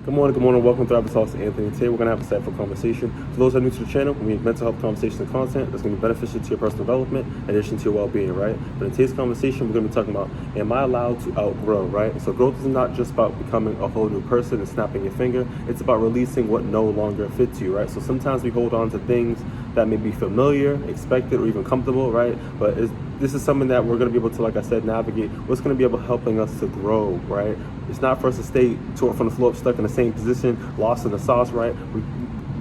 Good morning, welcome to Rapid Talks to Anthony. Today we're going to have a insightful conversation. For those that are new to the channel, we make mental health conversations and content that's going to be beneficial to your personal development in addition to your well-being, right? But in today's conversation, we're going to be talking about, am I allowed to outgrow, right? So growth is not just about becoming a whole new person and snapping your finger. It's about releasing what no longer fits you, right? So sometimes we hold on to things that may be familiar, expected, or even comfortable, right? But this is something that we're going to be able to, like I said, navigate. What's going to be able helping us to grow, right? It's not for us to stay from the floor up, stuck in the same position, lost in the sauce, right?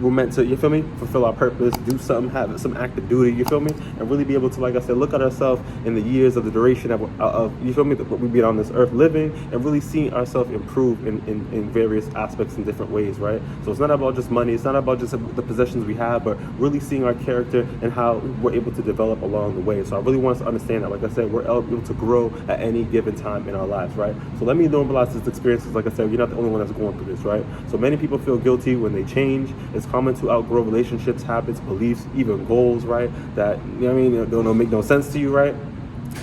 We're meant to, you feel me, fulfill our purpose, do something, have some active duty, you feel me, and really be able to, like I said, look at ourselves in the years of the duration of you feel me, what we've been on this earth living, and really seeing ourselves improve in various aspects in different ways, right? So it's not about just money, it's not about just the possessions we have, but really seeing our character and how we're able to develop along the way. So I really want us to understand that, like I said, we're able to grow at any given time in our lives, right? So let me normalize this experience, because like I said, you're not the only one that's going through this, right? So many people feel guilty when they change. It's common to outgrow relationships, habits, beliefs, even goals, right? That, you know what I mean, don't make no sense to you, right?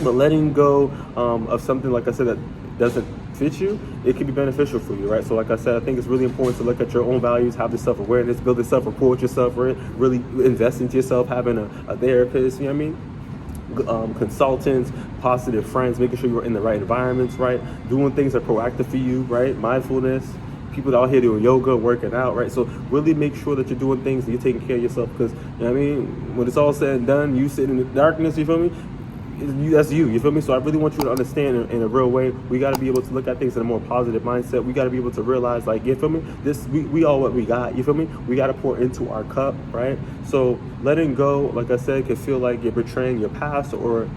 But letting go of something, like I said, that doesn't fit you, it can be beneficial for you, right? So like I said, I think it's really important to look at your own values, have this self-awareness, build this self-rapport with yourself, right? Really invest into yourself, having a therapist, you know what I mean? Consultants, positive friends, making sure you're in the right environments, right? Doing things that are proactive for you, right? Mindfulness, people out here doing yoga, working out, right? So really make sure that you're doing things and you're taking care of yourself, because, you know what I mean, when it's all said and done, you sitting in the darkness, you feel me? That's you feel me? So I really want you to understand in a real way, we got to be able to look at things in a more positive mindset. We got to be able to realize, like, you feel me? We all what we got, you feel me? We got to pour into our cup, right? So letting go, like I said, can feel like you're betraying your past or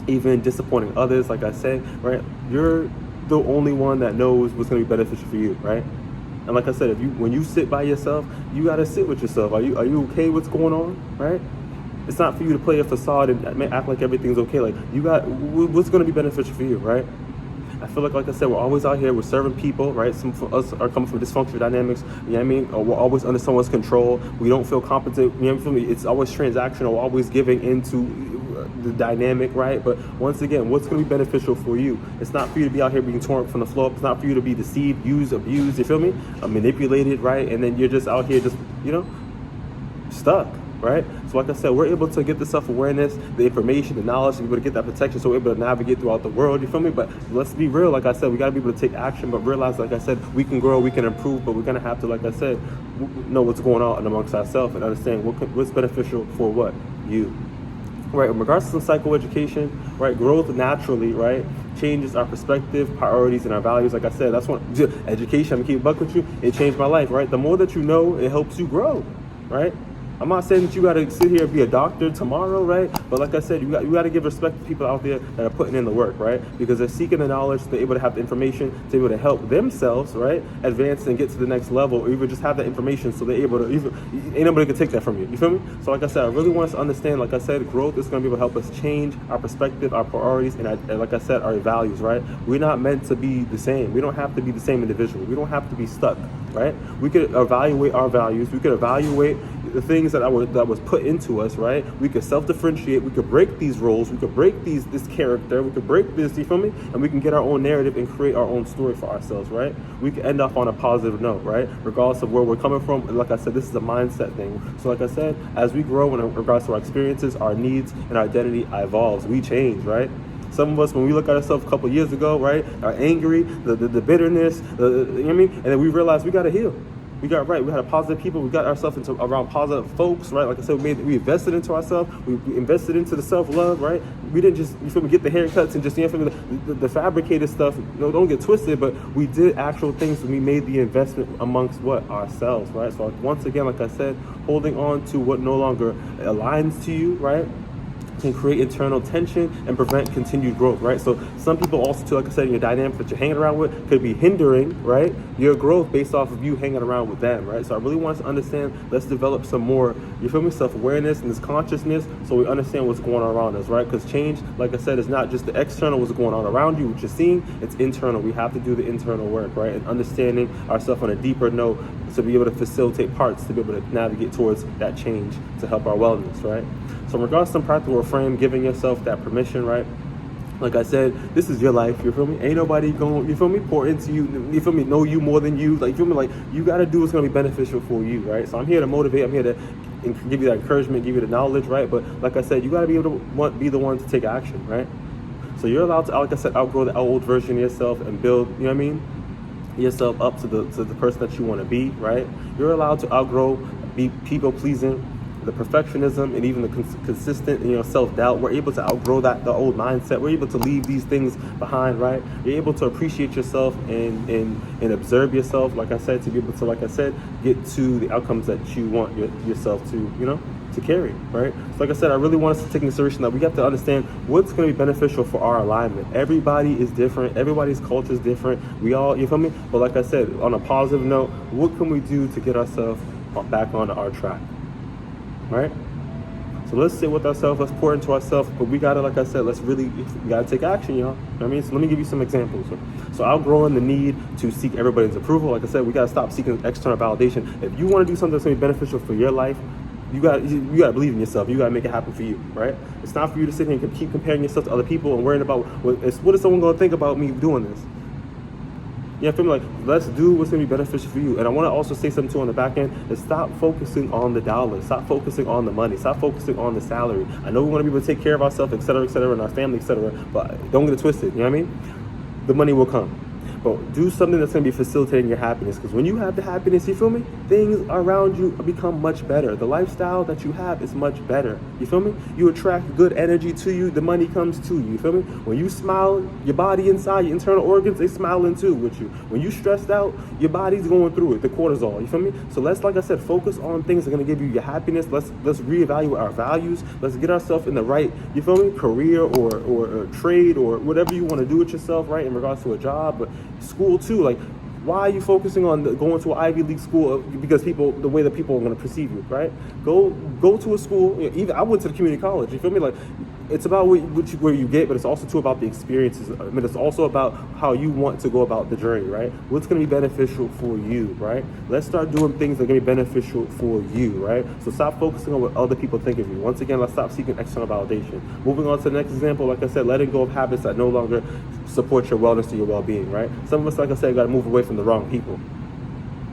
even disappointing others, like I said, right? You're the only one that knows what's going to be beneficial for you, right? And like I said, when you sit by yourself, you got to sit with yourself. Are you okay with what's going on, right? It's not for you to play a facade and act like everything's okay. Like, you got what's going to be beneficial for you, right? I feel like I said, we're always out here, we're serving people, right? Some of us are coming from dysfunctional dynamics, you know what I mean? Or we're always under someone's control. We don't feel competent, you know what I mean? It's always transactional, we're always giving into the dynamic, right? But once again, what's going to be beneficial for you? It's not for you to be out here being torn from the floor up. It's not for you to be deceived, used, abused, you feel me? Manipulated, right? And then you're just out here just, stuck, right? So like I said, we're able to get the self-awareness, the information, the knowledge, to be able to get that protection, so we're able to navigate throughout the world, you feel me? But let's be real, like I said, we got to be able to take action, but realize, like I said, we can grow, we can improve, but we're going to have to, like I said, know what's going on amongst ourselves and understand what's beneficial for what? You. Right, in regards to some psychoeducation, right, growth naturally, right, changes our perspective, priorities, and our values. Like I said, that's what education, I'm gonna keep it buck with you, it changed my life, right? The more that you know, it helps you grow, right? I'm not saying that you got to sit here and be a doctor tomorrow, right? But like I said, you got to give respect to people out there that are putting in the work, right? Because they're seeking the knowledge, they're able to have the information, they're able to help themselves, right, advance and get to the next level, or even just have that information so they're able to, ain't nobody can take that from you, you feel me? So like I said, I really want us to understand, like I said, growth is going to be able to help us change our perspective, our priorities, and like I said, our values, right? We're not meant to be the same. We don't have to be the same individual. We don't have to be stuck, right? We could evaluate our values. We could evaluate the things that was put into us, right? We could self-differentiate, we could break these roles, we could break this character, we could break this, you feel me? And we can get our own narrative and create our own story for ourselves, right? We can end up on a positive note, right? Regardless of where we're coming from. And like I said, this is a mindset thing. So like I said, as we grow in regards to our experiences, our needs, and our identity evolves, we change, right? Some of us, when we look at ourselves a couple of years ago, right, are angry, the bitterness, you know what I mean? And then we realize we got to heal. We got right. We had positive people. We got ourselves around positive folks, right? Like I said, we invested into ourselves. We invested into the self-love, right? We didn't just, you feel me, get the haircuts and just, you know, the fabricated stuff. Don't get twisted, but we did actual things when we made the investment amongst what? Ourselves, right? So once again, like I said, holding on to what no longer aligns to you, right, can create internal tension and prevent continued growth, right? So some people also, too, like I said, in your dynamic that you're hanging around with could be hindering, right, your growth based off of you hanging around with them, right? So I really want us to understand, let's develop some more, you feel me, self-awareness and this consciousness so we understand what's going on around us, right? Because change, like I said, is not just the external, what's going on around you, what you're seeing, it's internal. We have to do the internal work, right? And understanding ourselves on a deeper note to be able to facilitate parts, to be able to navigate towards that change to help our wellness, right? So in regards to some practical reframe, giving yourself that permission, right? Like I said, this is your life, you feel me? Ain't nobody going, you feel me, pour into you feel me, know you more than you. Like, you feel me? Like, you got to do what's going to be beneficial for you, right? So I'm here to motivate, I'm here to give you that encouragement, give you the knowledge, right? But like I said, you got to be able to be the one to take action, right? So you're allowed to, like I said, outgrow the old version of yourself and build, you know what I mean, yourself up to the person that you want to be, right? You're allowed to outgrow, be people pleasing, the perfectionism, and even the consistent, self-doubt. We're able to outgrow the old mindset. We're able to leave these things behind, right? You're able to appreciate yourself and observe yourself, like I said, to be able to, like I said, get to the outcomes that you want yourself to, to carry, right? So like I said, I really want us to take into consideration that we have to understand what's going to be beneficial for our alignment. Everybody is different. Everybody's culture is different. We all, you feel me? But like I said, on a positive note, what can we do to get ourselves back onto our track? Right? So let's sit with ourselves, let's pour into ourselves, but we gotta, like I said, we gotta take action, y'all. You know what I mean? So let me give you some examples. So outgrowing the need to seek everybody's approval. Like I said, we gotta stop seeking external validation. If you wanna do something that's gonna be beneficial for your life, you gotta believe in yourself. You gotta make it happen for you, right? It's not for you to sit here and keep comparing yourself to other people and worrying about what is someone gonna think about me doing this. Yeah, I feel like, let's do what's going to be beneficial for you. And I want to also say something too on the back end, is stop focusing on the dollars, stop focusing on the money, stop focusing on the salary. I know we want to be able to take care of ourselves, et cetera, and our family, et cetera, but don't get it twisted, you know what I mean? The money will come. But do something that's going to be facilitating your happiness, because when you have the happiness, you feel me, things around you become much better. The lifestyle that you have is much better. You feel me? You attract good energy to you. The money comes to you. You feel me? When you smile, your body inside, your internal organs, they smiling too with you. When you stressed out, your body's going through it, the cortisol. You feel me? So let's, like I said, focus on things that are going to give you your happiness. Let's reevaluate our values. Let's get ourselves in the right, you feel me, career or trade or whatever you want to do with yourself, right, in regards to a job. But school too, like, why are you focusing on going to an Ivy League school? Because the way that people are going to perceive you, right? Go to a school. Even I went to the community college. You feel me? Like, it's about where you get, but it's also too about the experiences. I mean, it's also about how you want to go about the journey, right? What's going to be beneficial for you, right? Let's start doing things that are going to be beneficial for you, right? So stop focusing on what other people think of you. Once again, let's stop seeking external validation. Moving on to the next example, like I said, letting go of habits that no longer support your wellness or your well-being, right? Some of us, like I said, got to move away from the wrong people.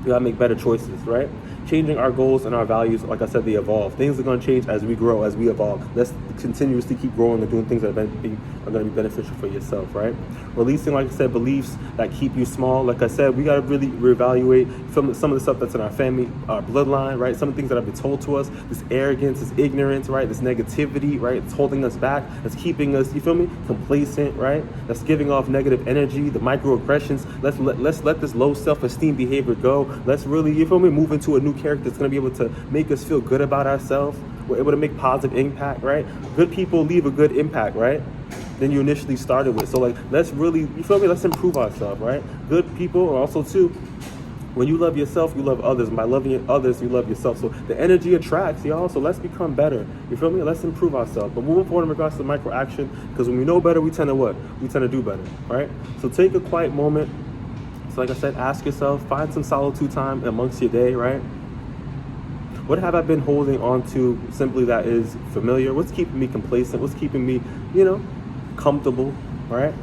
You got to make better choices, right? Changing our goals and our values, like I said, they evolve. Things are going to change as we grow, as we evolve. Let's continuously keep growing and doing things that are going to be beneficial for yourself, right? Releasing, like I said, beliefs that keep you small. Like I said, we got to really reevaluate some of the stuff that's in our family, our bloodline, right? Some of the things that have been told to us, this arrogance, this ignorance, right? This negativity, right? It's holding us back. That's keeping us, you feel me, complacent, right? That's giving off negative energy, the microaggressions. Let's let this low self-esteem behavior go. Let's really, you feel me, move into a new character that's going to be able to make us feel good about ourselves. We're able to make positive impact, right? Good people leave a good impact, right? Than you initially started with. So like, let's really, you feel me? Let's improve ourselves, right? Good people, and also too, when you love yourself, you love others. And by loving others, you love yourself. So the energy attracts, y'all. So let's become better. You feel me? Let's improve ourselves. But moving forward in regards to micro action, because when we know better, we tend to what? We tend to do better, right? So take a quiet moment. So like I said, ask yourself, find some solitude time amongst your day, right? What have I been holding on to simply that is familiar? What's keeping me complacent? What's keeping me, comfortable, right?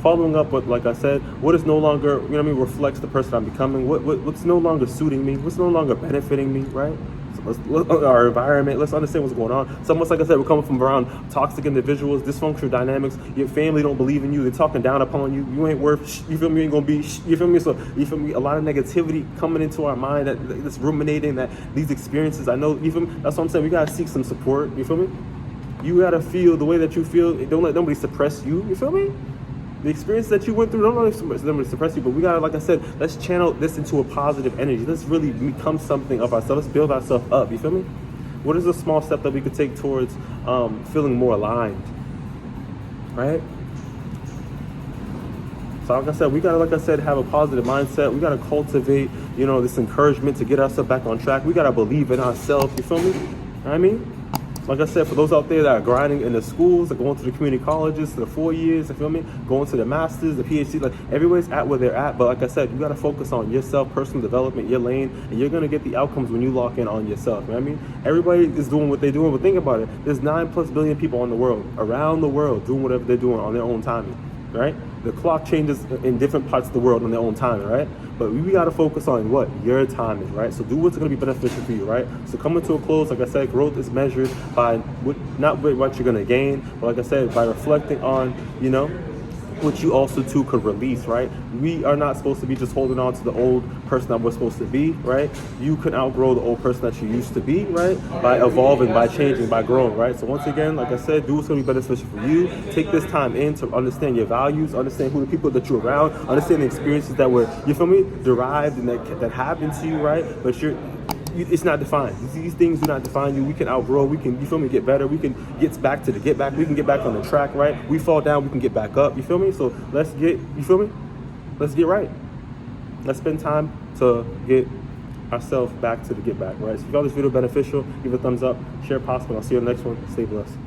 Following up with, like I said, what is no longer, reflects the person I'm becoming. What's no longer suiting me? What's no longer benefiting me, right? So our environment, let's understand what's going on. Some of us, like I said, we're coming from around toxic individuals, dysfunctional dynamics. Your family don't believe in you. They're talking down upon you. You ain't worth, you feel me, you ain't gonna be, you feel me? So, you feel me? A lot of negativity coming into our mind that's ruminating that these experiences, I know, you feel me? That's what I'm saying. We gotta seek some support, you feel me? You gotta feel the way that you feel. Don't let nobody suppress you, you feel me? The experience that you went through, don't let them suppress you, but we gotta, like I said, let's channel this into a positive energy. Let's really become something of ourselves. Let's build ourselves up, you feel me? What is a small step that we could take towards feeling more aligned, right? So like I said, we gotta, have a positive mindset. We gotta cultivate, this encouragement to get ourselves back on track. We gotta believe in ourselves, you feel me? You know what I mean? So like I said, for those out there that are grinding in the schools, like going to the community colleges, to the 4 years, you feel me? Going to the masters, the PhD, like everybody's at where they're at. But like I said, you got to focus on yourself, personal development, your lane, and you're going to get the outcomes when you lock in on yourself. You know what I mean? Everybody is doing what they're doing, but think about it. There's 9+ billion people on the world, around the world, doing whatever they're doing on their own timing, right? The clock changes in different parts of the world on their own timing, right? But we got to focus on what your time is, right? So do what's going to be beneficial for you, right? So coming to a close, like I said, growth is measured by not what you're going to gain, but like I said, by reflecting on, what you also too could release, right? We are not supposed to be just holding on to the old person that we're supposed to be, right? You can outgrow the old person that you used to be, right? By evolving, by changing, by growing, right? So once again, like I said, do what's going to be beneficial for you. Take this time in to understand your values, understand who the people that you're around, understand the experiences that were, you feel me, derived and that happened to you, right? But it's not defined. These things do not define you. We can outgrow. We can, you feel me, get better. We can get back. We can get back on the track, right? We fall down, we can get back up. You feel me? So let's get right. Let's spend time to get ourselves back to the get back, right? So if you found this video beneficial, give it a thumbs up, share it possible. I'll see you in the next one. Stay blessed.